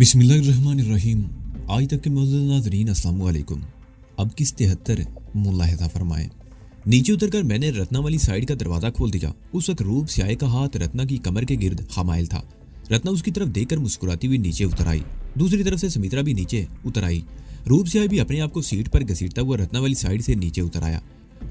बिस्मिल्लाहिर्रहमानिर्रहीम। आज तक के मौजूद नाज़रीन अस्सलाम वालेकुम। अब किस 73 मुलाहिज़ा फरमाएं। नीचे उतरकर मैंने रत्ना वाली साइड का दरवाज़ा खोल दिया। उस वक्त रूप स्याह का हाथ रत्ना की कमर के गिर्द हमायल था। रत्ना उसकी तरफ देखकर मुस्कुराती हुई नीचे उतर आई। दूसरी तरफ से सुमित्रा भी नीचे उतर आई। रूप स्याह भी अपने आप को सीट पर घसीटता हुआ रत्ना वाली साइड से नीचे उतर आया।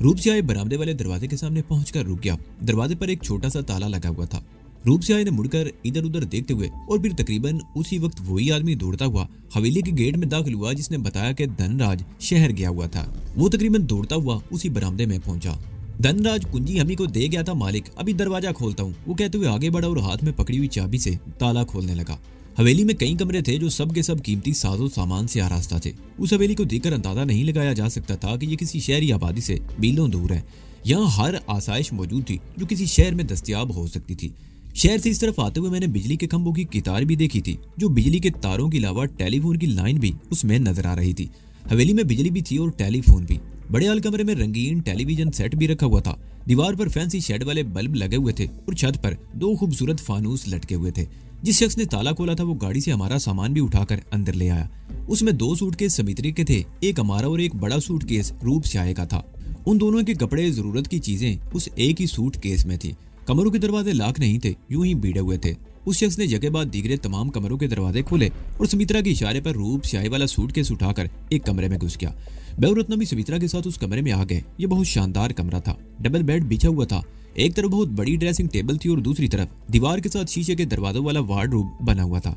रूप स्याह बरामदे वाले दरवाजे के सामने पहुंचकर रुक गया। दरवाजे पर एक छोटा सा ताला लगा हुआ था। रूप स्याह ने मुड़कर इधर उधर देखते हुए और फिर तकरीबन उसी वक्त वही आदमी दौड़ता हुआ हवेली के गेट में दाखिल हुआ जिसने बताया कि धनराज शहर गया हुआ था। वो तकरीबन दौड़ता हुआ उसी बरामदे में पहुंचा। धनराज कुंजी हमी को दे गया था मालिक, अभी दरवाजा खोलता हूँ, वो कहते हुए आगे बढ़ा और हाथ में पकड़ी हुई चाबी से ताला खोलने लगा। हवेली में कई कमरे थे जो सब के सब कीमती साजो सामान से आरास्ता थे। उस हवेली को देखकर अंदाजा नहीं लगाया जा सकता था कि ये किसी शहरी आबादी से मीलों दूर है। यहाँ हर आसाइश मौजूद थी जो किसी शहर में दस्तयाब हो सकती थी। शहर से इस तरफ आते हुए मैंने बिजली के खंभों की कितार भी देखी थी, जो बिजली के तारों के अलावा टेलीफोन की लाइन भी उसमें नजर आ रही थी। हवेली में बिजली भी थी और टेलीफोन भी। बड़े हाल कमरे में रंगीन टेलीविजन सेट भी रखा हुआ था। दीवार पर फैंसी शेड वाले बल्ब लगे हुए थे और छत पर दो खूबसूरत फानूस लटके हुए थे। जिस शख्स ने ताला खोला था वो गाड़ी से हमारा सामान भी उठाकर अंदर ले आया। उसमें दो सूटकेस समित्री के थे, एक हमारा और एक बड़ा सूटकेस रूप स्याह का था। उन दोनों के कपड़े, जरूरत की चीजें उस एक ही सूटकेस में थी। कमरों के दरवाजे लाख नहीं थे, यूं ही बीड़े हुए थे। उस शख्स ने जगह बाद दीगरे तमाम कमरों के दरवाजे खोले और सुमित्रा के इशारे पर रूप स्याह वाला सूटकेस उठाकर एक कमरे में घुस गया। मैं और रत्ना भी सुमित्रा के साथ उस कमरे में आ गए। ये बहुत शानदार कमरा था। डबल बेड बिछा हुआ था। एक तरफ बहुत बड़ी ड्रेसिंग टेबल थी और दूसरी तरफ दीवार के साथ शीशे के दरवाजों वाला वार्डरोब बना हुआ था।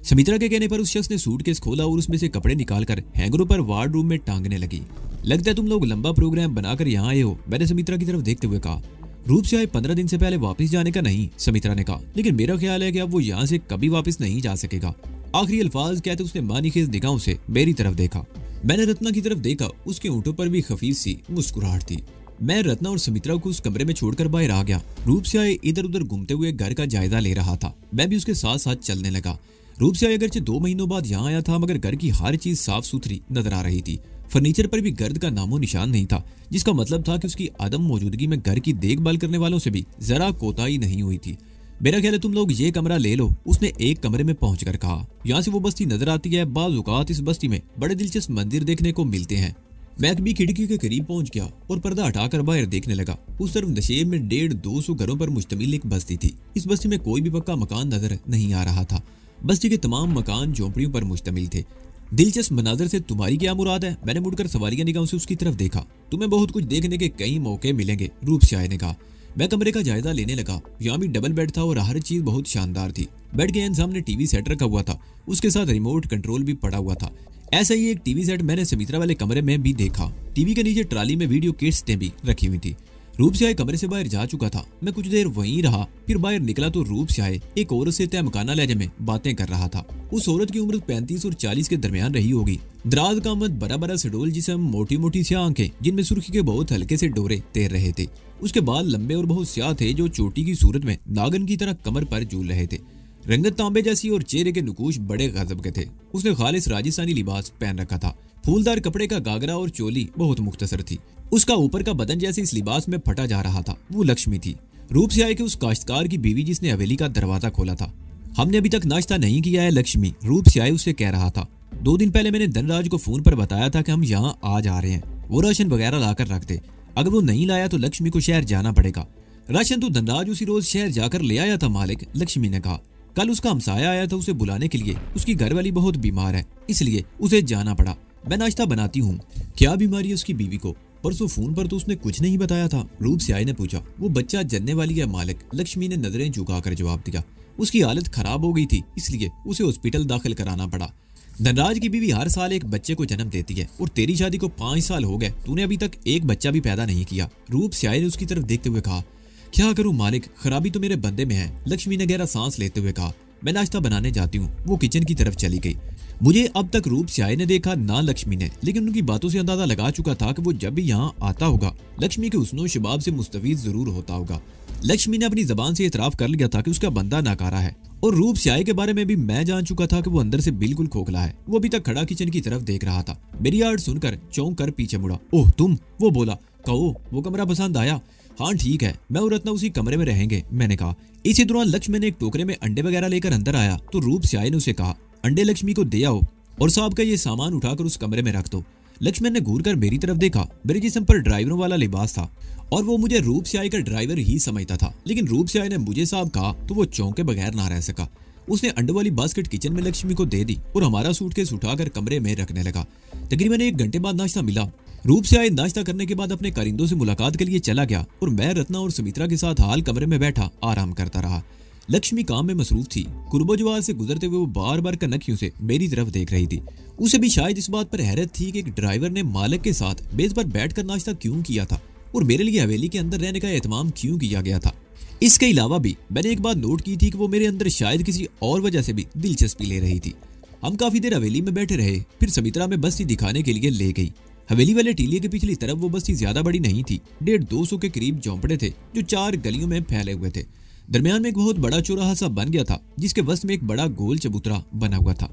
सुमित्रा के कहने पर उस शख्स ने सूटकेस खोला और उसमें से कपड़े निकालकर हैंगरों पर वार्डरोब में टांगने लगी। लगता है तुम लोग लंबा प्रोग्राम बनाकर यहाँ आए हो, मैंने सुमित्रा की तरफ देखते हुए कहा। रूप स्याह 15 दिन से पहले वापस जाने का नहीं, सुमित्रा ने कहा, लेकिन मेरा ख्याल है कि अब वो यहाँ से कभी वापस नहीं जा सकेगा। आखिरी अल्फाज कहते उसने मानीखेज निगाहों से मेरी तरफ देखा। मैंने रत्ना की तरफ देखा। उसके होंठों पर भी खफीफ सी मुस्कुराहट थी। मैं रत्ना और सुमित्रा को उस कमरे में छोड़कर बाहर आ गया। रूप स्याह इधर उधर घूमते हुए घर का जायजा ले रहा था। मैं भी उसके साथ साथ चलने लगा। रूप स्याह अगरचे 2 महीनों बाद यहाँ आया था, मगर घर की हर चीज साफ सुथरी नजर आ रही थी। फर्नीचर पर भी गर्द का नामो निशान नहीं था, जिसका मतलब था कि उसकी आदम मौजूदगी में घर की देखभाल करने वालों से भी जरा कोताही नहीं हुई थी। मेरा ख्याल है तुम लोग ये कमरा ले लो, उसने एक कमरे में पहुंचकर कहा। यहाँ से वो बस्ती नजर आती है। बाज़ औक़ात इस बस्ती में बड़े दिलचस्प मंदिर देखने को मिलते हैं। मैं भी खिड़की के करीब पहुंच गया और पर्दा हटाकर बाहर देखने लगा। उस तरफ नशेब में 150-200 घरों पर मुश्तमिल एक बस्ती थी। इस बस्ती में कोई भी पक्का मकान नजर नहीं आ रहा था। बस्ती के तमाम मकान झोंपड़ियों पर मुश्तमिल थे। दिलचस्प मनाजर से तुम्हारी क्या मुराद है? मैंने मुड़कर सवालिया निगाहों से उसकी तरफ देखा। तुम्हें बहुत कुछ देखने के कई मौके मिलेंगे, रूप स्याह ने कहा। मैं कमरे का जायजा लेने लगा। यहाँ भी डबल बेड था और हर चीज बहुत शानदार थी। बेड के एंड सामने टीवी सेट रखा हुआ था। उसके साथ रिमोट कंट्रोल भी पड़ा हुआ था। ऐसा ही एक टीवी सेट मैंने सुमित्रा वाले कमरे में भी देखा। टीवी के नीचे ट्राली में वीडियो कैसेटें भी रखी हुई थी। रूप स्याह कमरे से बाहर जा चुका था। मैं कुछ देर वहीं रहा, फिर बाहर निकला तो रूप स्याह एक औरत से तहमकाना लहजे में बातें कर रहा था। उस औरत की उम्र 35 और 40 के दरमियान रही होगी। दराज कामत, बड़ा बड़ा सडोल जिस्म, मोटी मोटी स्याह आंखें जिनमें सुर्खी के बहुत हल्के से डोरे तैर रहे थे। उसके बाल लंबे और बहुत स्याह थे जो चोटी की सूरत में नागन की तरह कमर पर झूल रहे थे। रंगत तांबे जैसी और चेहरे के नुकूश बड़े गजब के थे। उसने खालिस राजस्थानी लिबास पहन रखा था। फूलदार कपड़े का गागरा और चोली बहुत मुख्तसर थी। उसका ऊपर का बदन जैसे इस लिबास में फटा जा रहा था। वो लक्ष्मी थी, रूप स्याह के उस काश्तकार की बीवी जिसने हवेली का दरवाजा खोला था। हमने अभी तक नाश्ता नहीं किया है लक्ष्मी, रूप स्याह उससे कह रहा था। 2 दिन पहले मैंने धनराज को फोन पर बताया था कि हम यहाँ आ जा रहे हैं। वो राशन वगैरह लाकर रख दे। अगर वो नहीं लाया तो लक्ष्मी को शहर जाना पड़ेगा। राशन तो धनराज उसी रोज शहर जाकर ले आया था मालिक, लक्ष्मी ने कहा। कल उसका हमसाया आया था उसे बुलाने के लिए। उसकी घरवाली बहुत बीमार है, इसलिए उसे जाना पड़ा। मैं नाश्ता बनाती हूँ। क्या बीमारी है उसकी बीवी को? परसों फोन पर तो उसने कुछ नहीं बताया था, रूप स्याह ने पूछा। वो बच्चा जन्ने वाली है मालिक, लक्ष्मी ने नजरें झुकाकर जवाब दिया। उसकी हालत खराब हो गई थी, इसलिए उसे हॉस्पिटल दाखिल कराना पड़ा। धनराज की बीवी हर साल एक बच्चे को जन्म देती है और तेरी शादी को 5 साल हो गए, तूने अभी तक एक बच्चा भी पैदा नहीं किया। रूप स्याह ने उसकी तरफ देखते हुए कहा। क्या करूं मालिक, खराबी तो मेरे बंदे में है, लक्ष्मी ने गहरा सांस लेते हुए कहा। मैं नाश्ता बनाने जाती हूँ। वो किचन की तरफ चली गई। मुझे अब तक रूप स्याह ने देखा ना लक्ष्मी ने, लेकिन उनकी बातों से अंदाजा लगा चुका था कि वो जब भी यहाँ आता होगा लक्ष्मी के हुस्नो शबाब से मुस्तफीद जरूर होता होगा। लक्ष्मी ने अपनी जबान से इतराफ कर लिया था कि उसका बंदा नाकारा है और रूप स्याह के बारे में भी मैं जान चुका था कि वो अंदर से बिल्कुल खोखला है। वो अभी तक खड़ा किचन की तरफ देख रहा था। मेरी आड़ सुनकर चौंक कर पीछे मुड़ा। ओह तुम, वो बोला। कहो वो कमरा पसंद आया? हाँ ठीक है, मैं और रत्ना उसी कमरे में रहेंगे, मैंने कहा। इसी दौरान लक्ष्मण ने एक टोकरे में अंडे वगैरह लेकर अंदर आया तो रूप स्याह ने उसे कहा, अंडे लक्ष्मी को दे आओ और साहब का ये सामान उठाकर उस कमरे में रख दो। लक्ष्मण ने घूर कर मेरी तरफ देखा। मेरे जिस्म पर ड्राइवरों वाला लिबास था और वो मुझे रूप से आई का ड्राइवर ही समझता था, लेकिन रूप से आई ने मुझे साहब कहा तो वो चौंके बगैर ना रह सका। उसने अंडे वाली बास्केट किचन में लक्ष्मी को दे दी और हमारा सूटकेस उठाकर कमरे में रखने लगा। तकरीबन 1 घंटे बाद नाश्ता मिला। रूप से आए नाश्ता करने के बाद अपने कारिंदों से मुलाकात के लिए चला गया और मैं रत्ना और सुमित्रा के साथ हाल कमरे में बैठा आराम करता रहा। लक्ष्मी काम में मसरूफ थी। कुर्बोजवार से गुजरते हुए वो बार बार कनखियों से मेरी तरफ देख रही थी। उसे भी शायद इस बात पर हैरत थी कि एक ड्राइवर ने मालिक के साथ मेज पर बैठकर नाश्ता क्यों किया था और मेरे लिए हवेली के अंदर रहने का एहतमाम क्यों किया गया था। इसके अलावा भी मैंने एक बात नोट की थी कि वो मेरे अंदर शायद किसी और वजह से भी दिलचस्पी ले रही थी। हम काफी देर हवेली में बैठे रहे, फिर सुमित्रा में बस्ती दिखाने के लिए ले गई। हवेली वाले टीले के पिछली तरफ वो बस्ती ज्यादा बड़ी नहीं थी। 150-200 के करीब झोंपड़े थे जो 4 गलियों में फैले हुए थे। दरमियान में एक बहुत बड़ा चौराहा सा बन गया था जिसके वस्त में एक बड़ा गोल चबूतरा बना हुआ था।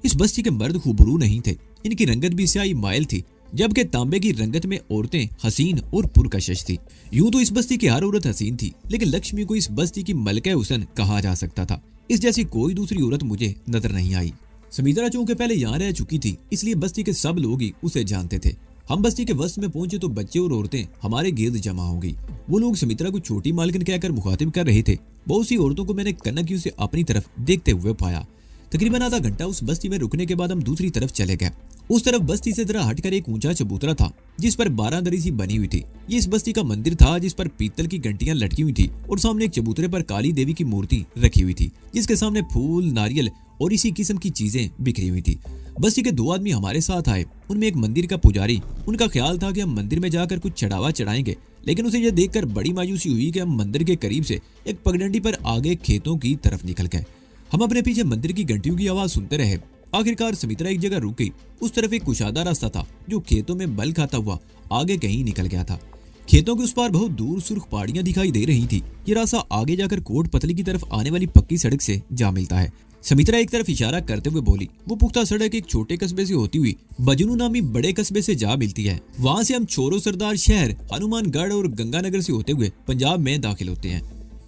इस बस्ती के मर्द खूबरू नहीं थे, इनकी रंगत भी स्याही माइल थी, जबकि तांबे की रंगत में औरतें हसीन और पुरकशिश थी। यूं तो इस बस्ती की हर औरत हसीन थी, लेकिन लक्ष्मी को इस बस्ती की मलके हुसन कहा जा सकता था। इस जैसी कोई दूसरी औरत मुझे नजर नहीं आई। सुमित्रा चूंकि पहले यहाँ रह चुकी थी, इसलिए बस्ती के सब लोग ही उसे जानते थे। हम बस्ती के वस्त में पहुंचे तो बच्चे और औरतें हमारे गिर्द जमा हो गई। वो लोग सुमित्रा को छोटी मालकिन कहकर मुखातिब कर रहे थे। बहुत सी औरतों को मैंने कनखियों से अपनी तरफ देखते हुए पाया। तकरीबन आधा घंटा उस बस्ती में रुकने के बाद हम दूसरी तरफ चले गए। उस तरफ बस्ती से जरा हटकर एक ऊंचा चबूतरा था जिस पर 12 दरी सी बनी हुई थी। ये इस बस्ती का मंदिर था जिस पर पीतल की घंटियां लटकी हुई थी और सामने एक चबूतरे पर काली देवी की मूर्ति रखी हुई थी जिसके सामने फूल, नारियल और इसी किस्म की चीजें बिखरी हुई थी। बस्ती के 2 आदमी हमारे साथ आए। उनमें एक मंदिर का पुजारी। उनका ख्याल था कि हम मंदिर में जाकर कुछ चढ़ावा चढ़ाएंगे, लेकिन उसे यह देखकर बड़ी मायूसी हुई कि हम मंदिर के करीब से एक पगडंडी पर आगे खेतों की तरफ निकल गए। हम अपने पीछे मंदिर की घंटियों की आवाज सुनते रहे। आखिरकार सुमित्रा एक जगह रुक गई। उस तरफ एक कुशादा रास्ता था जो खेतों में बल खाता हुआ आगे कहीं निकल गया था। खेतों के उस पार बहुत दूर सुर्ख पहाड़ियां दिखाई दे रही थी। ये रास्ता आगे जाकर कोट पतली की तरफ आने वाली पक्की सड़क से जा मिलता है। सुमित्रा एक तरफ इशारा करते हुए बोली। वो पुख्ता सड़क एक छोटे कस्बे से होती हुई बजनू नामी बड़े कस्बे से जा मिलती है। वहां से हम छोरो सरदार शहर, हनुमानगढ़ और गंगानगर से होते हुए पंजाब में दाखिल होते हैं।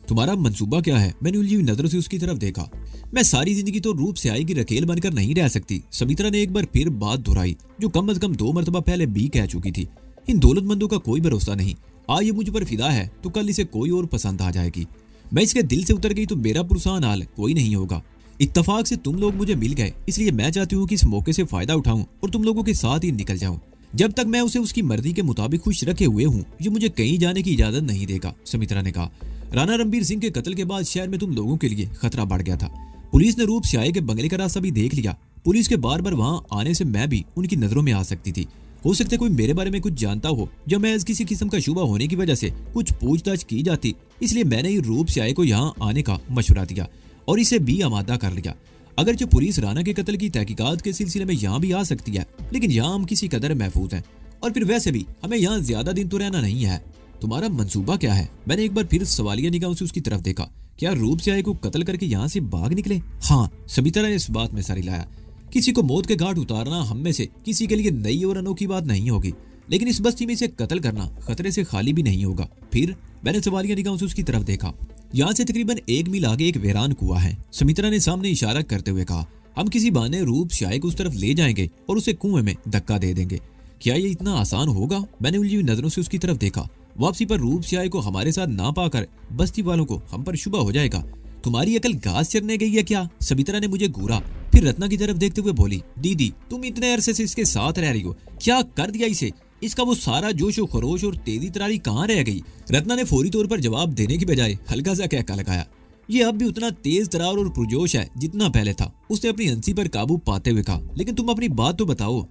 तुम्हारा मंसूबा क्या है? मैंने उलझी हुई नजरों से उसकी तरफ देखा। मैं सारी जिंदगी तो रूप से आई की रखेल बनकर नहीं रह सकती। सुमित्रा ने एक बार फिर बात दोहराई जो कम से कम 2 मरतबा पहले भी कह चुकी थी। इन दौलतमंदों का कोई भरोसा नहीं। आज ये मुझ पर फिदा है तो कल इसे कोई और पसंद आ जाएगी। मैं इसके दिल से उतर गई तो मेरा पुरसान हाल कोई नहीं होगा। इत्तफाक से तुम लोग मुझे मिल गए, इसलिए मैं चाहती हूँ कि इस मौके से फायदा उठाऊं और तुम लोगों के साथ ही निकल जाऊं। जब तक मैं उसे उसकी मर्जी के मुताबिक खुश रखे हुए हूँ ये मुझे कहीं जाने की इजाजत नहीं देगा। सुमित्रा ने कहा। राणा रणबीर सिंह के कत्ल के बाद शहर में तुम लोगों के लिए खतरा बढ़ गया था। पुलिस ने रूप से आए के बंगले का रास्ता भी देख लिया। पुलिस के बार बार वहां आने से मैं भी उनकी नजरों में आ सकती थी। हो सकता है कोई मेरे बारे में कुछ जानता हो। जब मैं किसी किस्म का शुबा होने की वजह से कुछ पूछताछ की जाती, इसलिए मैंने ही रूप से आए को यहाँ आने का मशवरा दिया और इसे भी आमादा कर लिया। अगरचे पुलिस राणा के कत्ल की तहकीकात के सिलसिले में यहाँ भी आ सकती है, लेकिन यहाँ हम किसी कदर महफूज हैं और फिर वैसे भी हमें यहाँ ज्यादा दिन तो रहना नहीं है। तुम्हारा मंसूबा क्या है? मैंने एक बार फिर सवालिया निगाहों से उसकी तरफ देखा। क्या रूप से आए को कत्ल करके यहाँ से भाग निकले? हाँ, सुमित्रा ने इस बात में सर हिलाया। किसी को मौत के घाट उतारना हम में से किसी के लिए नई और अनोखी बात नहीं होगी, लेकिन इस बस्ती में इसे कत्ल करना खतरे से खाली भी नहीं होगा। फिर मैंने सवालिया निगाहों से उसकी तरफ देखा। यहाँ से तकरीबन 1 मील आगे एक वीरान कुआं है। सुमित्रा ने सामने इशारा करते हुए कहा। हम किसी बहाने रूप शाही को उस तरफ ले जाएंगे और उसे कुएं में धक्का दे देंगे। क्या ये इतना आसान होगा? मैंने उलझी हुई नजरों से उसकी तरफ देखा। वापसी पर रूप स्याही को हमारे साथ ना पाकर बस्ती वालों को हम पर शुबा हो जाएगा। तुम्हारी अकल घास चरने गई है क्या? सुमित्रा ने मुझे घूरा, फिर रत्ना की तरफ देखते हुए बोली। दीदी, तुम इतने अरसे से इसके साथ रह रही हो, क्या कर दिया इसे? इसका वो सारा जोश और खरोश और तेजी तरारी कहाँ रह गई? रत्ना ने फौरी तौर पर जवाब देने की बजाय हल्का सा कहका लगाया। ये अब भी उतना तेज तरार और पुरजोश है जितना पहले था। उसने अपनी हंसी पर काबू पाते हुए कहा। लेकिन तुम अपनी बात तो बताओ।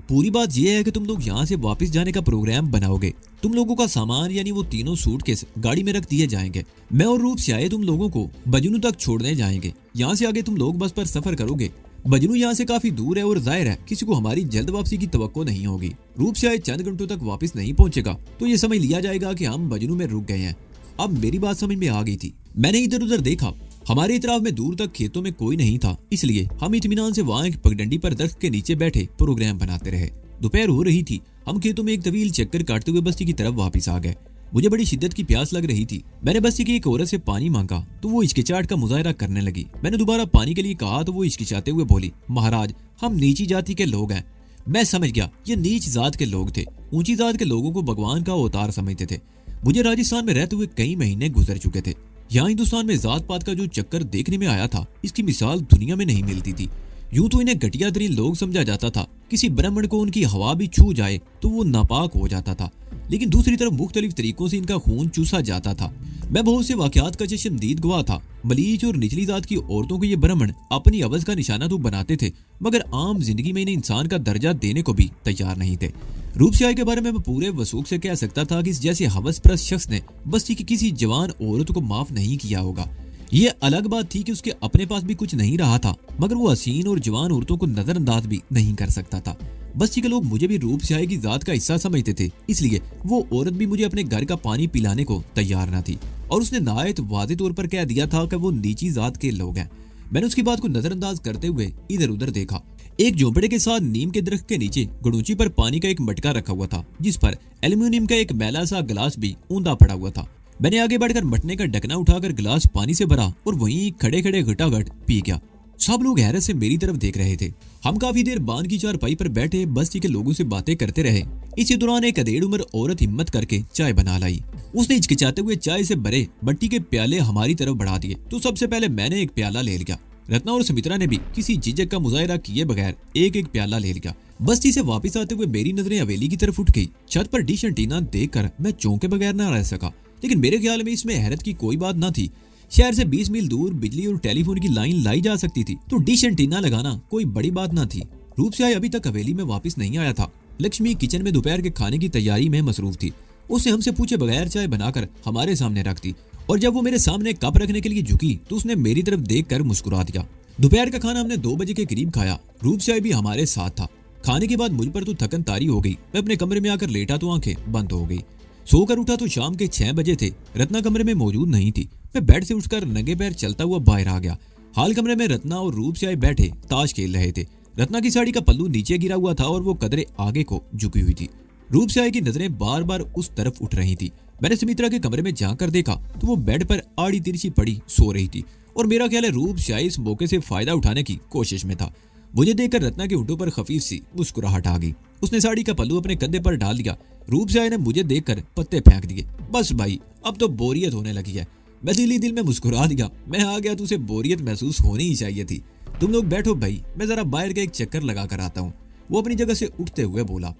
पूरी बात यह है कि तुम लोग यहाँ से वापस जाने का प्रोग्राम बनाओगे। तुम लोगों का सामान यानी वो तीनों सूटकेस गाड़ी में रख दिए जाएंगे। मैं और रूप से आए तुम लोगों को बजनू तक छोड़ने जाएंगे। यहाँ से आगे तुम लोग बस पर सफर करोगे। बजनू यहाँ से काफी दूर है और जाहिर है किसी को हमारी जल्द वापसी की तवक्को नहीं होगी। रूप से आए चंद घंटों तक वापस नहीं पहुंचेगा तो ये समझ लिया जाएगा कि हम बजनू में रुक गए हैं। अब मेरी बात समझ में आ गई थी। मैंने इधर उधर देखा। हमारे इतराफ में दूर तक खेतों में कोई नहीं था, इसलिए हम इत्मीनान से वहां एक पगडंडी पर दरख्त के नीचे बैठे प्रोग्राम बनाते रहे। दोपहर हो रही थी। हम खेतों में एक तवील चक्कर काटते हुए बस्ती की तरफ वापस आ गए। मुझे बड़ी शिद्दत की प्यास लग रही थी। मैंने बस्ती की एक औरत से पानी मांगा तो वो हिचकिचाहट का मुजाहरा करने लगी। मैंने दोबारा पानी के लिए कहा तो वो हिचकिचाते हुए बोली, महाराज हम नीची जाति के लोग हैं। मैं समझ गया ये नीच जात के लोग थे। ऊंची जात के लोगों को भगवान का अवतार समझते थे। मुझे राजस्थान में रहते हुए कई महीने गुजर चुके थे। यहाँ हिंदुस्तान में जात पात का जो चक्कर देखने में आया था, इसकी मिसाल दुनिया में नहीं मिलती थी। यूं तो इन्हें घटिया तरीन लोग समझा जाता था। किसी ब्राह्मण को उनकी हवा भी छू जाए तो वो नापाक हो जाता था, लेकिन दूसरी तरफ मुख्तलिफ तरीकों से इनका खून चूसा जाता था। मैं बहुत से वाकयात का चश्मदीद गवाह था। मलीच और निचली जात की औरतों को ये ब्राह्मण अपनी अवज का निशाना तो बनाते थे, मगर आम जिंदगी में इन्हें इंसान का दर्जा देने को भी तैयार नहीं थे। रूप स्याही के बारे में मैं पूरे वसूख से कह सकता था कि इस जैसे हवसप्रस्त शख्स ने बस्ती की किसी जवान औरत को माफ नहीं किया होगा। ये अलग बात थी कि उसके अपने पास भी कुछ नहीं रहा था, मगर वो हसीन और जवान औरतों को नजरअंदाज भी नहीं कर सकता था। बस्ती के लोग मुझे भी रूप स्याही की जात का हिस्सा समझते थे, इसलिए वो औरत भी मुझे अपने घर का पानी पिलाने को तैयार न थी और उसने नायत वाज़ेह तौर पर कह दिया था कि वो नीची जात के लोग हैं। मैंने उसकी बात को नजरअंदाज करते हुए इधर उधर देखा। एक झोंपड़े के साथ नीम के दरख्त के नीचे गड़ूची पर पानी का एक मटका रखा हुआ था, जिस पर एल्यूमिनियम का एक मैला सा गिलास भी ऊंधा पड़ा हुआ था। मैंने आगे बढ़कर मटने का ढकना उठाकर गिलास पानी से भरा और वहीं खड़े खड़े घटाघट पी गया। सब लोग हैरत से मेरी तरफ देख रहे थे। हम काफी देर बांध की चारपाई पर बैठे बस्ती के लोगों से बातें करते रहे। इसी दौरान एक अधेड़ उम्र औरत हिम्मत करके चाय बना लाई। उसने हिचकिचाते हुए चाय से भरे मट्टी के प्याले हमारी तरफ बढ़ा दिए तो सबसे पहले मैंने एक प्याला ले लिया। रत्ना और सुमित्रा ने भी किसी झिझक का मुजाहिरा किए बगैर एक एक प्याला ले लिया। बस्ती से वापस आते हुए मेरी नजरें हवेली की तरफ उठ गई। छत पर डिश एंटीना देखकर मैं चौंके बगैर न रह सका, लेकिन मेरे ख्याल में इसमें हैरत की कोई बात न थी। शहर से 20 मील दूर बिजली और टेलीफोन की लाइन लाई जा सकती थी, तो डिश एंटीना लगाना कोई बड़ी बात न थी। रूप स्याही अभी तक हवेली में वापस नहीं आया था। लक्ष्मी किचन में दोपहर के खाने की तैयारी में मसरूफ थी। उसने हमसे पूछे बगैर चाय बनाकर हमारे सामने रख दी और जब वो मेरे सामने कप रखने के लिए झुकी तो उसने मेरी तरफ देखकर मुस्कुरा दिया। दोपहर का खाना हमने 2 बजे के करीब खाया। रूप स्याही भी हमारे साथ था। खाने के बाद मुझ पर तो थकन तारी हो गई। मैं अपने कमरे में आकर लेटा तो आंखें बंद हो गई। सोकर उठा तो शाम के 6 बजे थे। रत्ना कमरे में मौजूद नहीं थी। मैं बेड से उठकर नंगे पैर चलता हुआ बाहर आ गया। हाल कमरे में रत्ना और रूप स्याही बैठे ताश खेल रहे थे। रत्ना की साड़ी का पल्लू नीचे गिरा हुआ था और वो कदरे आगे को झुकी हुई थी। रूप स्याही की नजरें बार बार उस तरफ उठ रही थी। मैंने सुमित्रा के कमरे में जाकर देखा तो वो बेड पर आड़ी तिरछी पड़ी सो रही थी और मेरा ख्याल है रूप स्याही इस मौके से फायदा उठाने की कोशिश में था। मुझे देखकर रत्ना के होंठों पर खफीफ सी मुस्कुराहट आ गई। उसने साड़ी का पल्लू अपने कंधे पर डाल दिया। रूप स्याही ने मुझे देखकर पत्ते फेंक दिए। बस भाई, अब तो बोरियत होने लगी है। मैं दिल ही दिल में मुस्कुरा दिया। मैं आ गया तो उसे बोरियत महसूस होनी ही चाहिए थी। तुम लोग बैठो भाई, मैं जरा बाहर का एक चक्कर लगा कर आता हूँ, वो अपनी जगह से उठते हुए बोला।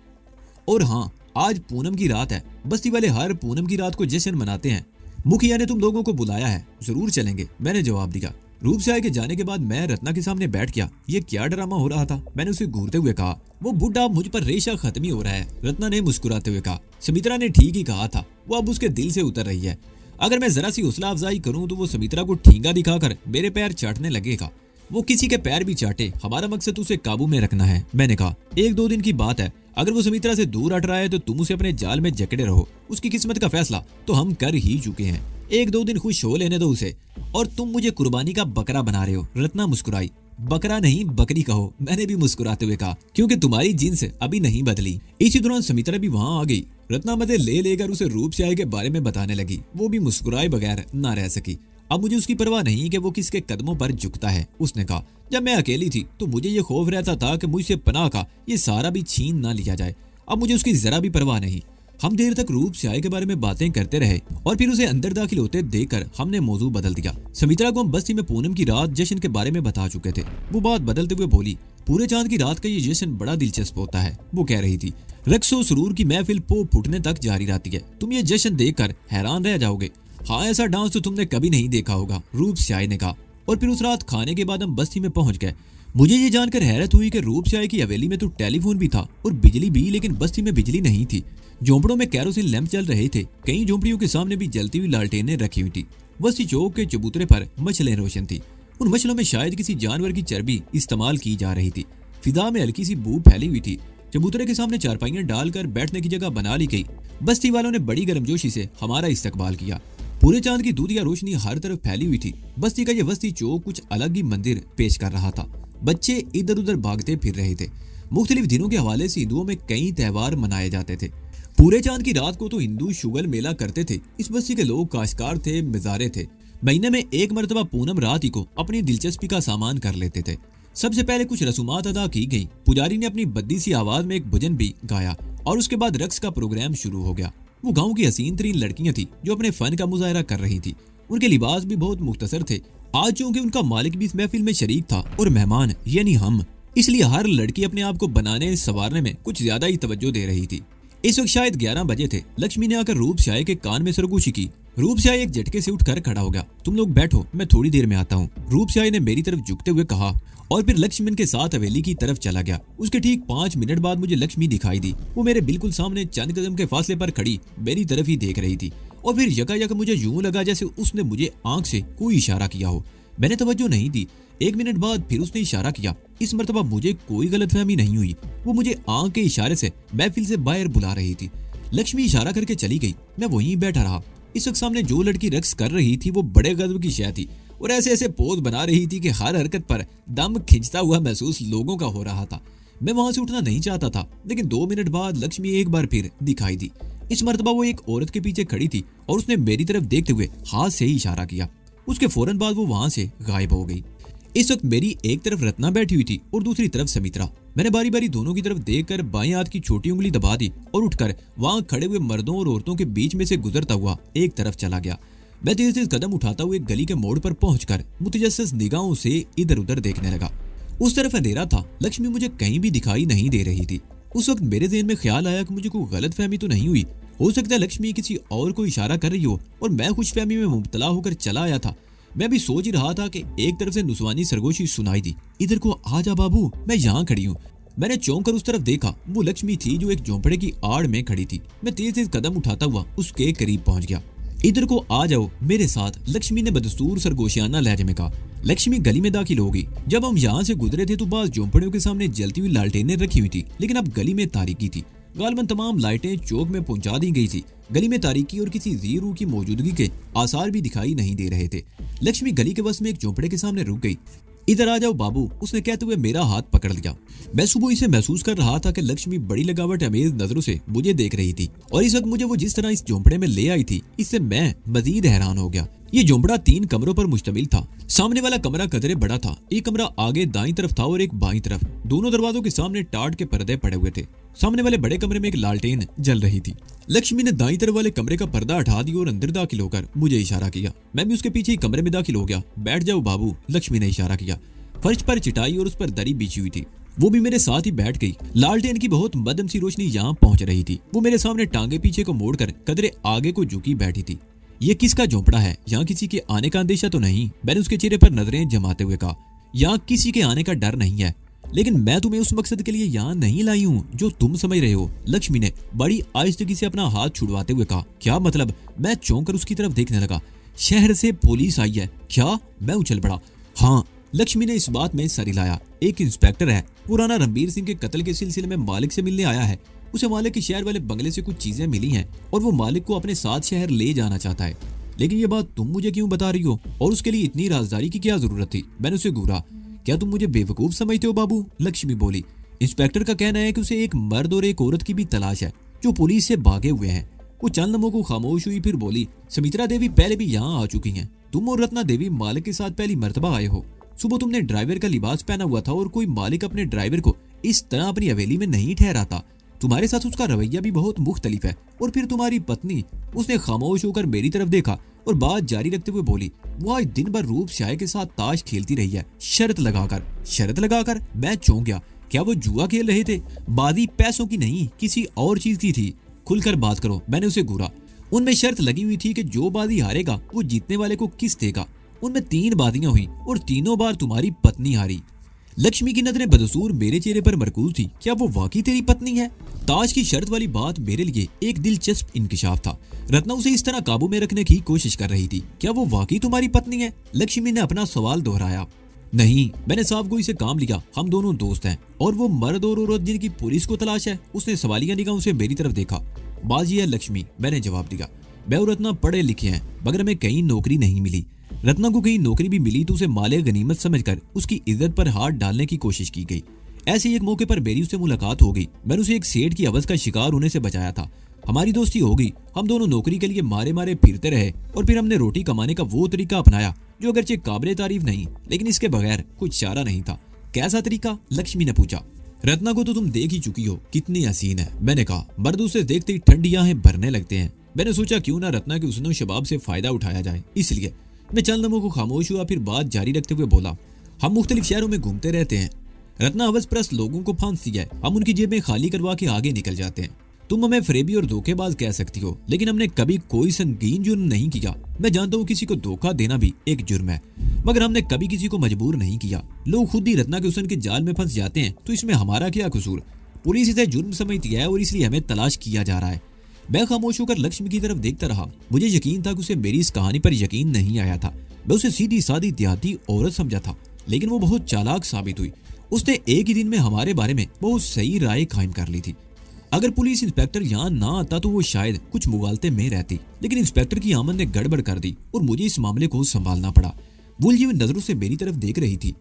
और हाँ, आज पूनम की रात है। बस्ती वाले हर पूनम की रात को जश्न मनाते हैं। मुखिया ने तुम लोगों को बुलाया है, जरूर चलेंगे, मैंने जवाब दिया। रूप स्याही के जाने के बाद मैं रत्ना के सामने बैठ गया। ये क्या ड्रामा हो रहा था, मैंने उसे घूरते हुए कहा। वो बुढ़ा मुझ पर रेशा खत्म ही हो रहा है, रत्ना ने मुस्कुराते हुए कहा। सुमित्रा ने ठीक ही कहा था, वो अब उसके दिल से उतर रही है। अगर मैं जरा सी हौसला अफजाई करूं तो वो सुमित्रा को ठींगा दिखाकर मेरे पैर चाटने लगेगा। वो किसी के पैर भी चाटे, हमारा मकसद उसे काबू में रखना है। मैंने कहा, 1-2 दिन की बात है। अगर वो सुमित्रा से दूर हट रहा है तो तुम उसे अपने जाल में जकड़े रहो। उसकी किस्मत का फैसला तो हम कर ही चुके हैं। 1-2 दिन खुश हो लेने दो उसे। और तुम मुझे कुर्बानी का बकरा बना रहे हो। रत्ना मुस्कुराई। बकरा नहीं, बकरी कहो, मैंने भी मुस्कुराते हुए कहा, क्योंकि तुम्हारी जिन्स अभी नहीं बदली। इसी दौरान सुमित्रा भी वहां आ गई। रत्ना मदे ले लेकर उसे रूप स्याही के बारे में बताने लगी। वो भी मुस्कुराए बगैर ना रह सकी। अब मुझे उसकी परवाह नहीं कि वो किसके कदमों पर झुकता है। उसने कहा, जब मैं अकेली थी तो मुझे ये खौफ रहता था कि मुझसे पनाह का ये सारा भी छीन ना लिया जाए। अब मुझे उसकी जरा भी परवाह नहीं। हम देर तक रूप स्याही के बारे में बातें करते रहे और फिर उसे अंदर दाखिल होते देखकर हमने मौजू बदल दिया। सुमित्रा को हम बस्ती में पूनम की रात जश्न के बारे में बता चुके थे। वो बात बदलते हुए बोली, पूरे चांद की रात का ये जश्न बड़ा दिलचस्प होता है। वो कह रही थी, रक्सो सुरूर की महफिल पो फुटने तक जारी रहती है। तुम ये जश्न देखकर हैरान रह जाओगे। हाँ, ऐसा डांस तो तुमने कभी नहीं देखा होगा, रूप स्याही ने कहा। और फिर उस रात खाने के बाद हम बस्ती में पहुंच गए। मुझे ये जानकर हैरत हुई कि रूप स्याही की हवेली में तो टेलीफोन भी था और बिजली भी, लेकिन बस्ती में बिजली नहीं थी। झोंपड़ों में कैरोसिन लैंप चल रहे थे। कई झोंपड़ियों के सामने भी जलती हुई लालटेनें रखी हुई थी। बस्ती चौक के चबूतरे पर मछलें रोशन थी। उन मछलों में शायद किसी जानवर की चर्बी इस्तेमाल की जा रही थी। फिजा में हल्की सी बू फैली हुई थी। चबूतरे के सामने चारपाइयां डालकर बैठने की जगह बना ली गई। बस्ती वालों ने बड़ी गर्मजोशी से हमारा इस्तकबाल किया। पूरे चांद की दूधिया रोशनी हर तरफ फैली हुई थी। बस्ती का ये बस्ती चौक कुछ अलग ही मंदिर पेश कर रहा था। बच्चे इधर उधर भागते फिर रहे थे। मुख्तलिफ दिनों के हवाले से हिंदुओं में कई त्यौहार मनाए जाते थे। पूरे चांद की रात को तो हिंदू शुगल मेला करते थे। इस बस्ती के लोग काश्तकार थे, मिजारे थे। महीने में एक मरतबा पूनम रात ही को अपनी दिलचस्पी का सामान कर लेते थे। सबसे पहले कुछ रसूमात अदा की गई। पुजारी ने अपनी बद्दी सी आवाज में एक भजन भी गाया और उसके बाद रक्स का प्रोग्राम शुरू हो गया। वो गांव की हसीन तरीन लड़कियां थी जो अपने फन का मुजाहरा कर रही थी। उनके लिबास भी बहुत मुख्तसर थे। आज चूंकि उनका मालिक भी इस महफिल में शरीक था और मेहमान यानी हम, इसलिए हर लड़की अपने आप को बनाने संवारने में कुछ ज्यादा ही तवज्जो दे रही थी। इस वक्त शायद 11 बजे थे। लक्ष्मी ने आकर रूप स्याही के कान में सरगोशी की। रूप स्याही एक झटके से उठकर खड़ा हो गया। तुम लोग बैठो, मैं थोड़ी देर में आता हूँ, रूप स्याही ने मेरी तरफ झुकते हुए कहा और फिर लक्ष्मण के साथ हवेली की तरफ चला गया। उसके ठीक 5 मिनट बाद मुझे लक्ष्मी दिखाई दी। वो मेरे बिल्कुल सामने चंद कदम के फासले पर खड़ी मेरी तरफ ही देख रही थी और फिर यकायक मुझे यूं लगा जैसे उसने मुझे आंख से कोई इशारा किया हो। मैंने तवज्जो नहीं दी। 1 मिनट बाद फिर उसने इशारा किया। इस मर्तबा मुझे कोई गलतफहमी नहीं हुई। वो मुझे आंख के इशारे से महफिल से बाहर बुला रही थी। लक्ष्मी इशारा करके चली गई। मैं वहीं बैठा रहा। इस वक्त सामने जो लड़की रक्स कर रही थी वो बड़े गजब की शय थी और ऐसे ऐसे पोज बना रही थी कि हर हरकत पर दम खिंचता हुआ महसूस लोगों का हो रहा था। मैं वहां से उठना नहीं चाहता था, लेकिन 2 मिनट बाद लक्ष्मी एक बार फिर दिखाई दी। इस मर्तबा वो एक औरत के पीछे खड़ी थी और उसने मेरी तरफ देखते हुए हाथ से ही इशारा किया। उसके फौरन बाद वो वहां से गायब हो गई। इस वक्त मेरी एक तरफ रत्ना बैठी हुई थी और दूसरी तरफ समित्रा। मैंने बारी बारी दोनों की तरफ देखकर बाएं हाथ की छोटी उंगली दबा दी और उठकर वहां खड़े हुए मर्दों और औरतों के बीच में से गुजरता हुआ एक तरफ चला गया। मैं तेज तेज कदम उठाता हुआ एक गली के मोड़ पर पहुंचकर मुतजस्सिस निगाहों से इधर उधर देखने लगा। उस तरफ अंधेरा था। लक्ष्मी मुझे कहीं भी दिखाई नहीं दे रही थी। उस वक्त मेरे ज़हन में ख्याल आया कि मुझे कोई गलतफहमी तो नहीं हुई। हो सकता है लक्ष्मी किसी और को इशारा कर रही हो और मैं खुशफहमी में मुब्तला होकर चला आया था। मैं भी सोच ही रहा था कि एक तरफ से नुसवानी सरगोशी सुनाई दी। इधर को आजा बाबू, मैं यहाँ खड़ी हूँ। मैंने चौंक कर उस तरफ देखा। वो लक्ष्मी थी जो एक झोंपड़े की आड़ में खड़ी थी। मैं तेज तेज कदम उठाता हुआ उसके करीब पहुंच गया। इधर को आ जाओ मेरे साथ, लक्ष्मी ने बदस्तूर सरगोशियाना लहजे में कहा। लक्ष्मी गली में दाखिल हो गई। जब हम यहाँ से गुजरे थे तो बाज झोंपड़ियों के सामने जलती हुई लालटेनें रखी हुई थी, लेकिन अब गली में तारीकी थी। गालबन तमाम लाइटें चौक में पहुंचा दी गई थी। गली में तारीकी और किसी ज़ीरू की मौजूदगी के आसार भी दिखाई नहीं दे रहे थे। लक्ष्मी गली के बस में एक झोंपड़े के सामने रुक गई। इधर आ जाओ बाबू, उसने कहते हुए मेरा हाथ पकड़ लिया। मैं सुबह इसे महसूस कर रहा था कि लक्ष्मी बड़ी लगावट अमेज नजरों से मुझे देख रही थी और इस वक्त मुझे वो जिस तरह इस झोंपड़े में ले आई थी, इससे मैं मजीद हैरान हो गया। ये झोंपड़ा 3 कमरों पर मुश्तमिल था। सामने वाला कमरा कदरे बड़ा था। एक कमरा आगे दाईं तरफ था और एक बाईं तरफ। दोनों दरवाजों के सामने टाट के पर्दे पड़े हुए थे। सामने वाले बड़े कमरे में एक लालटेन जल रही थी। लक्ष्मी ने दाईं तरफ वाले कमरे का पर्दा हटा दिया और अंदर दाखिल होकर मुझे इशारा किया। मैं भी उसके पीछे ही कमरे में दाखिल हो गया। बैठ जाओ बाबू, लक्ष्मी ने इशारा किया। फर्श पर चिटाई और उस पर दरी बिछी हुई थी। वो भी मेरे साथ ही बैठ गई। लालटेन की बहुत मध्यम सी रोशनी यहाँ पहुंच रही थी। वो मेरे सामने टांगे पीछे को मोड़कर कदरे आगे को झुकी बैठी थी। ये किसका झोंपड़ा है? यहाँ किसी के आने का अंदेशा तो नहीं? मैंने उसके चेहरे पर नजरें जमाते हुए कहा। यहाँ किसी के आने का डर नहीं है, लेकिन मैं तुम्हें उस मकसद के लिए यहाँ नहीं लाई हूँ जो तुम समझ रहे हो, लक्ष्मी ने बड़ी आहिस्तगी से अपना हाथ छुड़वाते हुए कहा। क्या मतलब? मैं चौंक कर उसकी तरफ देखने लगा। शहर से पुलिस आई है क्या? मैं उछल पड़ा। हाँ, लक्ष्मी ने इस बात में सर हिलाया। एक इंस्पेक्टर है, वो राणा रणबीर सिंह के कत्ल के सिलसिले में मालिक से मिलने आया है। उसे मालिक के शहर वाले बंगले से कुछ चीजें मिली हैं और वो मालिक को अपने साथ शहर ले जाना चाहता है। लेकिन ये बात तुम मुझे क्यों बता रही हो और उसके लिए इतनी राजदारी की क्या जरूरत थी? मैंने उसे घूरा। क्या तुम मुझे बेवकूफ समझते हो बाबू? लक्ष्मी बोली। इंस्पेक्टर का कहना है कि उसे एक मर्द और एक औरत की भी तलाश है जो पुलिस से भागे हुए हैं। वो चंद लम्हों को खामोश हुई, फिर बोली, सुमित्रा देवी पहले भी यहाँ आ चुकी हैं। तुम और रत्ना देवी मालिक के साथ पहली मर्तबा आए हो। सुबह तुमने ड्राइवर का लिबास पहना हुआ था और कोई मालिक अपने ड्राइवर को इस तरह अपनी हवेली में नहीं ठहराता। तुम्हारे साथ उसका रवैया भी बहुत मुख्तलिफ है। और फिर तुम्हारी पत्नी, उसने खामोश होकर मेरी तरफ देखा और बात जारी रखते हुए बोली, वो आज दिन भर रूप स्याही के साथ ताश खेलती रही है, शर्त लगाकर। शर्त लगाकर? मैं चौंक गया। क्या वो जुआ खेल रहे थे? बाजी पैसों की नहीं, किसी और चीज की थी। खुलकर बात करो, मैंने उसे घूरा। उनमें शर्त लगी हुई थी कि जो बाजी हारेगा वो जीतने वाले को किस देगा। उनमें 3 बाजियां हुई और तीनों बार तुम्हारी पत्नी हारी। लक्ष्मी की नजरें बदसूर मेरे चेहरे पर मरकूज थी। क्या वो वाकई तेरी पत्नी है? ताश की शर्त वाली बात मेरे लिए एक दिलचस्प इंकिशाफ था। रत्ना उसे इस तरह काबू में रखने की कोशिश कर रही थी। क्या वो वाकई तुम्हारी पत्नी है? लक्ष्मी ने अपना सवाल दोहराया। नहीं, मैंने साफ गोई से काम लिया। हम दोनों दोस्त हैं। और वो मर्द और औरत जिनकी पुलिस को तलाश है? उसने सवालिया निगाहों से मेरी तरफ देखा। बाजी है लक्ष्मी, मैंने जवाब दिया। मैं और रत्ना पढ़े लिखे हैं, मगर हमें कहीं नौकरी नहीं मिली। रत्ना को कहीं नौकरी भी मिली तो उसे माले गनीमत समझकर उसकी इज्जत पर हाथ डालने की कोशिश की गई। ऐसे एक मौके पर मेरी उससे मुलाकात हो गई। मैंने उसे एक सेठ की अवध का शिकार होने से बचाया था। हमारी दोस्ती हो गई। हम दोनों नौकरी के लिए मारे मारे फिरते रहे और फिर हमने रोटी कमाने का वो तरीका अपनाया जो अगरचे काबिले तारीफ नहीं, लेकिन इसके बगैर कुछ चारा नहीं था। कैसा तरीका? लक्ष्मी ने पूछा। रत्ना को तो तुम देख ही चुकी हो, कितनी हसीन है। मैंने कहा। मर्द उसे देखते ही ठंडी आहें भरने लगते हैं। मैंने सोचा क्यों ना रत्ना के हुस्न शबाब से फायदा उठाया जाए, इसलिए मैं चंद लम्हों को खामोश हुआ, फिर बात जारी रखते हुए बोला, हम मुख्तलिफ शहरों में घूमते रहते हैं। रत्ना हवसप्रस्त लोगों को फांसती है, हम उनकी जेबें खाली करवा के आगे निकल जाते हैं। तुम हमें फरेबी और धोखेबाज कह सकती हो, लेकिन हमने कभी कोई संगीन जुर्म नहीं किया। मैं जानता हूँ किसी को धोखा देना भी एक जुर्म है, मगर हमने कभी किसी को मजबूर नहीं किया। लोग खुद ही रत्ना के हुस्न के जाल में फंस जाते हैं, तो इसमें हमारा क्या कसूर? पुलिस इसे जुर्म समझती है और इसलिए हमें तलाश किया जा रहा है। मैं खामोश होकर लक्ष्मी की तरफ देखता रहा। मुझे यकीन था कि उसे मेरी इस कहानी पर यकीन नहीं आया था। मैं उसे सीधी सादी देहाती औरत समझा था, लेकिन वो बहुत चालाक साबित हुई। उसने एक ही दिन में हमारे बारे में बहुत सही राय कायम कर ली थी। अगर पुलिस इंस्पेक्टर यहाँ ना आता तो वो शायद कुछ मुगालते में रहती, लेकिन इंस्पेक्टर की आमद ने गड़बड़ कर दी और मुझे इस मामले को संभालना पड़ा। वो उलझी हुई नजरों से मेरी तरफ देख रही थी।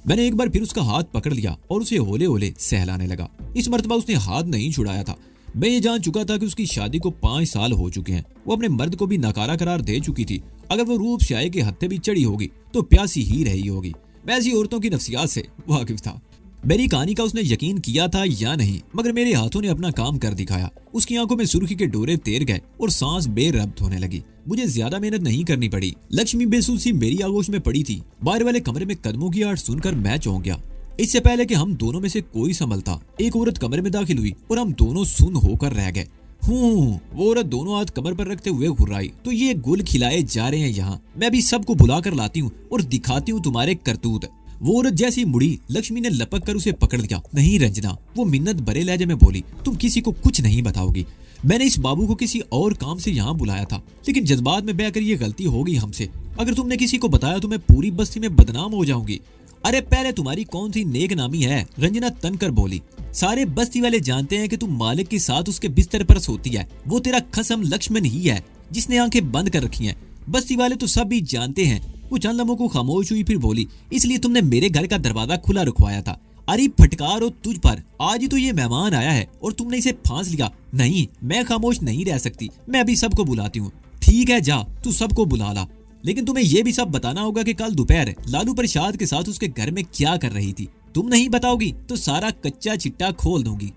मैंने एक बार फिर उसका हाथ पकड़ लिया और उसे होले होले सहलाने लगा। इस मर्तबा उसने हाथ नहीं छुड़ाया था। मैं ये जान चुका था कि उसकी शादी को 5 साल हो चुके हैं। वो अपने मर्द को भी नकारा करार दे चुकी थी। अगर वो रूप स्याही के हत्थे भी चढ़ी होगी तो प्यासी ही रही होगी। मैं ऐसी औरतों की नफ्सियात से वाकिफ था। मेरी कहानी का उसने यकीन किया था या नहीं, मगर मेरे हाथों ने अपना काम कर दिखाया। उसकी आंखों में सुर्खी के डोरे तैर गए और सांस बेरब्त होने लगी। मुझे ज्यादा मेहनत नहीं करनी पड़ी। लक्ष्मी बेसुध सी मेरी आगोश में पड़ी थी। बाहर वाले कमरे में कदमों की आवाज सुनकर मैं चौंक गया। इससे पहले कि हम दोनों में से कोई संभलता, एक औरत कमरे में दाखिल हुई और हम दोनों सुन होकर रह गए। वो औरत दोनों हाथ कमर पर रखते हुए घुर्राई। तो ये गुल खिलाए जा रहे हैं यहाँ। मैं भी सबको बुला कर लाती हूँ और दिखाती हूँ तुम्हारे करतूत। वो औरत जैसी मुड़ी, लक्ष्मी ने लपक कर उसे पकड़ लिया। नहीं रंजना, वो मिन्नत भरे लहजे में बोली, तुम किसी को कुछ नहीं बताओगी। मैंने इस बाबू को किसी और काम से यहाँ बुलाया था, लेकिन जज्बात में बहकर ये गलती हो गई हमसे। अगर तुमने किसी को बताया तो मैं पूरी बस्ती में बदनाम हो जाऊंगी। अरे पहले तुम्हारी कौन सी नेक नामी है? रंजना तनकर बोली। सारे बस्ती वाले जानते हैं कि तुम मालिक के साथ उसके बिस्तर पर सोती है। वो तेरा खसम लक्ष्मण ही है जिसने आंखें बंद कर रखी हैं। बस्ती वाले तो सब भी जानते हैं। वो चंद लम्हों को खामोश हुई, फिर बोली, इसलिए तुमने मेरे घर का दरवाजा खुला रखवाया था। अरे फटकार हो तुझ पर। आज ही तो ये मेहमान आया है और तुमने इसे फांस लिया। नहीं, मैं खामोश नहीं रह सकती। मैं अभी सबको बुलाती हूँ। ठीक है, जा, तू सबको बुला ला, लेकिन तुम्हें यह भी सब बताना होगा कि कल दोपहर लालू प्रसाद के साथ उसके घर में क्या कर रही थी। तुम नहीं बताओगी तो सारा कच्चा चिट्टा खोल दूंगी।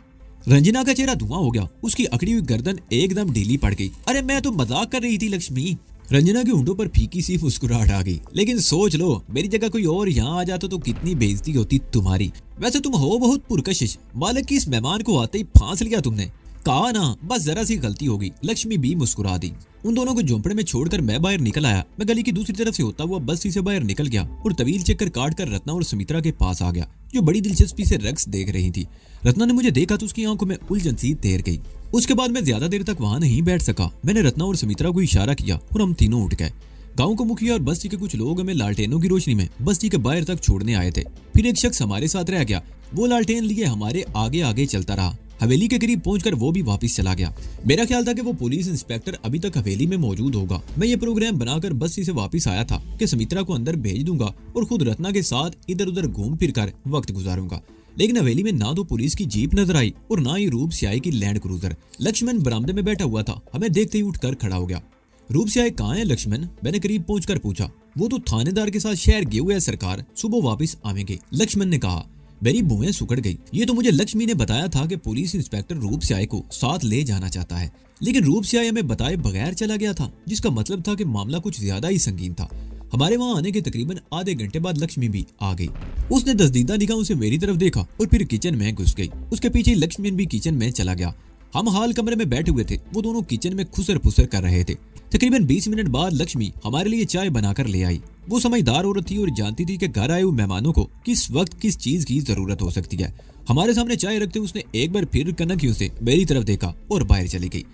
रंजना का चेहरा धुआं हो गया। उसकी अकड़ी हुई गर्दन एकदम ढीली पड़ गई। अरे मैं तो मजाक कर रही थी लक्ष्मी। रंजना के होंठों पर फीकी सी मुस्कुराहट आ गई। लेकिन सोच लो, मेरी जगह कोई और यहाँ आ जाता तो कितनी बेइज्जती होती तुम्हारी। वैसे तुम हो बहुत पुरकशिश। मालिक की इस मेहमान को आते ही फांस लिया तुमने। कहा ना, बस जरा सी गलती होगी। लक्ष्मी भी मुस्कुरा दी। उन दोनों को झोंपड़े में छोड़कर मैं बाहर निकल आया। मैं गली की दूसरी तरफ से होता हुआ बस्ती से बाहर निकल गया और तवील चक्कर काट कर रत्ना और सुमित्रा के पास आ गया, जो बड़ी दिलचस्पी से रक्स देख रही थी। रत्ना ने मुझे देखा तो उसकी आंखों में उलझन सी तैर गई। उसके बाद मैं ज्यादा देर तक वहां नहीं बैठ सका। मैंने रत्ना और सुमित्रा को इशारा किया और हम तीनों उठ गए। गांव को मुखिया और बस्ती के कुछ लोग हमें लालटेनों की रोशनी में बस्ती के बाहर तक छोड़ने आए थे। फिर एक शख्स हमारे साथ रह गया। वो लालटेन लिए हमारे आगे आगे चलता रहा। हवेली के करीब पहुंचकर वो भी वापस चला गया। मेरा ख्याल था कि वो पुलिस इंस्पेक्टर अभी तक हवेली में मौजूद होगा। मैं ये प्रोग्राम बनाकर बस्ती से वापस आया था कि सुमित्रा को अंदर भेज दूंगा और खुद रत्ना के साथ इधर उधर घूम फिर कर वक्त गुजारूंगा। लेकिन हवेली में ना तो पुलिस की जीप नजर आई और ना ही रूप स्याही की लैंड क्रूजर। लक्ष्मण बरामदे में बैठा हुआ था। हमें देखते ही उठकर खड़ा हो गया। रूप स्याही कहाँ है लक्ष्मण? मैंने करीब पहुंचकर पूछा। वो तो थानेदार के साथ शहर गए हुए हैं सरकार, सुबह वापस आवेंगे, लक्ष्मण ने कहा। मेरी भुएं सुकड़ गई। ये तो मुझे लक्ष्मी ने बताया था कि पुलिस इंस्पेक्टर रूप स्याही को साथ ले जाना चाहता है, लेकिन रूप स्याही हमें बताए बगैर चला गया था, जिसका मतलब था कि मामला कुछ ज्यादा ही संगीन था। हमारे वहां आने के तकरीबन आधे घंटे बाद लक्ष्मी भी आ गई। उसने दसदीदा निगाहों से मेरी तरफ देखा और फिर किचन में घुस गई। उसके पीछे लक्ष्मी भी किचन में चला गया। हम हाल कमरे में बैठे हुए थे। वो दोनों किचन में खुसर फुसर कर रहे थे। तकरीबन 20 मिनट बाद लक्ष्मी हमारे लिए चाय बनाकर ले आई। वो समझदार औरत थी और जानती थी कि घर आए हुए मेहमानों को किस वक्त किस चीज की जरूरत हो सकती है। हमारे सामने चाय रखते उसने एक बार फिर कनखियों से मेरी तरफ देखा और बाहर चली गई।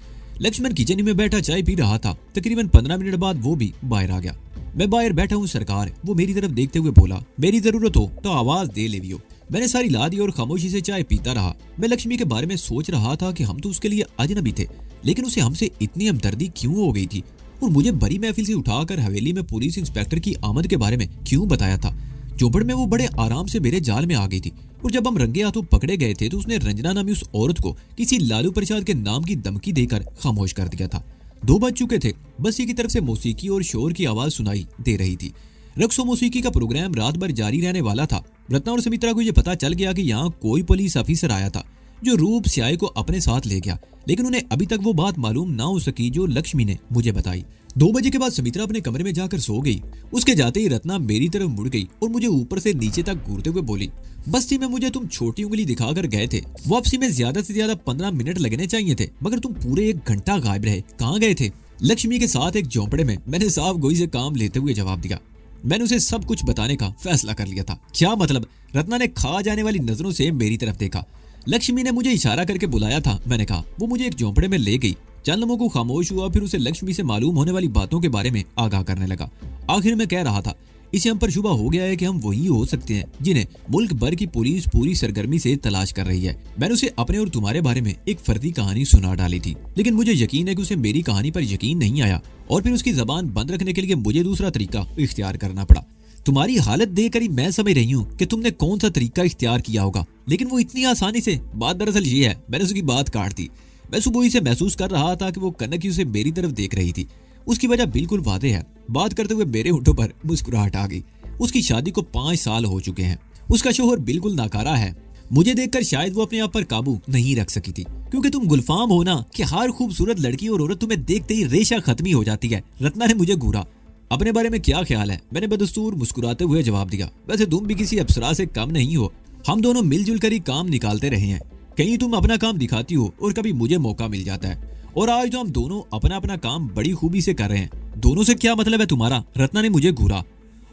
लक्ष्मण किचन में बैठा चाय पी रहा था। तकरीबन 15 मिनट बाद वो भी बाहर आ गया। मैं बाहर बैठा हूँ सरकार। वो मेरी तरफ देखते हुए बोला, मेरी जरूरत हो तो आवाज दे लेवियो। मैंने सारी ला दी और खामोशी से चाय पीता रहा। मैं लक्ष्मी के बारे में सोच रहा था कि हम तो उसके लिए अजनबी थे, लेकिन उसे हमसे इतनी हमदर्दी क्यों हो गई थी और मुझे बड़ी महफिल से उठाकर हवेली में पुलिस इंस्पेक्टर की आमद के बारे में क्यों बताया था। चौपड़ में वो बड़े आराम से मेरे जाल में आ गई थी और जब हम रंगे हाथों पकड़े गए थे तो उसने रंजना नामी उस औरत को किसी लालू प्रसाद के नाम की धमकी देकर खामोश कर दिया था। 2 बज चुके थे। बस्ती की तरफ से मौसीकी और शोर की आवाज सुनाई दे रही थी। रक्सो मौसीकी का प्रोग्राम रात भर जारी रहने वाला था। रत्ना और सुमित्रा को यह पता चल गया कि यहाँ कोई पुलिस ऑफिसर आया था जो रूप स्याही को अपने साथ ले गया, लेकिन उन्हें अभी तक वो बात मालूम ना हो सकी जो लक्ष्मी ने मुझे बताई। 2 बजे के बाद सुमित्रा अपने कमरे में जाकर सो गई। उसके जाते ही रत्ना मेरी तरफ मुड़ गई और मुझे ऊपर से नीचे तक घूरते हुए बोली, बस्ती में मुझे तुम छोटी उंगली दिखाकर गए थे। वापसी में ज्यादा से ज्यादा 15 मिनट लगने चाहिए थे, मगर तुम पूरे 1 घंटा गायब रहे। कहाँ गए थे? लक्ष्मी के साथ एक झोंपड़े में, मैंने साफ गोई से काम लेते हुए जवाब दिया। मैंने उसे सब कुछ बताने का फैसला कर लिया था। क्या मतलब? रत्ना ने खा जाने वाली नजरों से मेरी तरफ देखा। लक्ष्मी ने मुझे इशारा करके बुलाया था, मैंने कहा। वो मुझे एक झोंपड़े में ले गई। चंद लम्हों को खामोश हुआ, फिर उसे लक्ष्मी से मालूम होने वाली बातों के बारे में आगाह करने लगा। आखिर में कह रहा था, इसे हम पर शुबा हो गया है कि हम वही हो सकते हैं जिन्हें मुल्क भर की पुलिस पूरी सरगर्मी से तलाश कर रही है। मैंने उसे अपने और तुम्हारे बारे में एक फर्जी कहानी सुना डाली थी, लेकिन मुझे यकीन है कि उसे मेरी कहानी पर यकीन नहीं आया और फिर उसकी जबान बंद रखने के लिए मुझे दूसरा तरीका इख्तियार करना पड़ा। तुम्हारी हालत देखकर ही मैं समझ रही हूँ कि तुमने कौन सा तरीका इख्तियार किया होगा, लेकिन वो इतनी आसानी से। बात दरअसल ये है, मैंने उसकी बात काट दी। मैं सुबह ही से महसूस कर रहा था कि वो कनकी से मेरी तरफ देख रही थी। उसकी वजह बिल्कुल वादे है। बात करते हुए मेरे होठों पर मुस्कुराहट आ गई। उसकी शादी को 5 साल हो चुके हैं। उसका शोहर बिल्कुल नाकारा है। मुझे देखकर शायद वो अपने आप पर काबू नहीं रख सकी थी, क्योंकि तुम गुलफाम हो ना कि हर खूबसूरत लड़की और औरत तुम्हें देखते ही रेशा खत्मी हो जाती है। रत्ना ने मुझे घूरा। अपने बारे में क्या ख्याल है? मैंने बदस्तूर मुस्कुराते हुए जवाब दिया। वैसे तुम भी किसी अप्सरा से कम नहीं हो। हम दोनों मिलजुल कर ही काम निकालते रहे हैं। कहीं तुम अपना काम दिखाती हो और कभी मुझे मौका मिल जाता है, और आज तो हम दोनों अपना अपना काम बड़ी खूबी से कर रहे हैं। दोनों से क्या मतलब है तुम्हारा? रत्ना ने मुझे घूरा।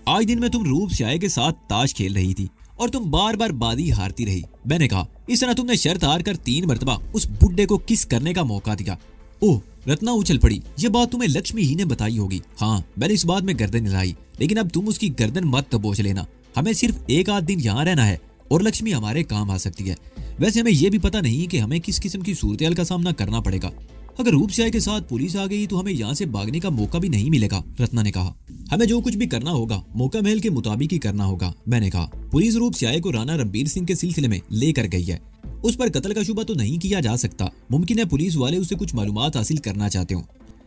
आज दिन में तुम रूप स्याही के साथ ताश खेल रही थी और तुम बार बार बाजी हारती रही। मैंने कहा, इस तरह तुमने शर्त हार कर 3 मरतबा उस बुड्ढे को किस करने का मौका दिया। ओह, रत्ना उछल पड़ी। ये बात तुम्हें लक्ष्मी ही ने बताई होगी। हाँ, मैंने इस बात में गर्दन हिलाई, लेकिन अब तुम उसकी गर्दन मत दबोच लेना। हमें सिर्फ 1 आध दिन यहाँ रहना है और लक्ष्मी हमारे काम आ सकती है। वैसे हमें यह भी पता नहीं कि हमें किस किस्म की सूरत का सामना करना पड़ेगा। अगर रूप स्याही के साथ पुलिस आ गई तो हमें यहाँ से भागने का मौका भी नहीं मिलेगा। रत्ना ने कहा, हमें जो कुछ भी करना होगा मौका महल के मुताबिक ही करना होगा। मैंने कहा, पुलिस रूप स्याही को राणा रणबीर सिंह के सिलसिले में लेकर गई है। उस पर कत्ल का शुबा तो नहीं किया जा सकता। मुमकिन है पुलिस वाले उससे कुछ मालूमात हासिल करना चाहते हो,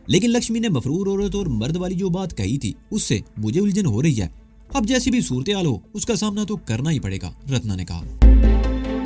लेकिन लक्ष्मी ने मफरूर औरत और मर्द वाली जो बात कही थी उससे मुझे उलझन हो रही है। अब जैसी भी सूरत हाल हो उसका सामना तो करना ही पड़ेगा। रत्ना ने कहा।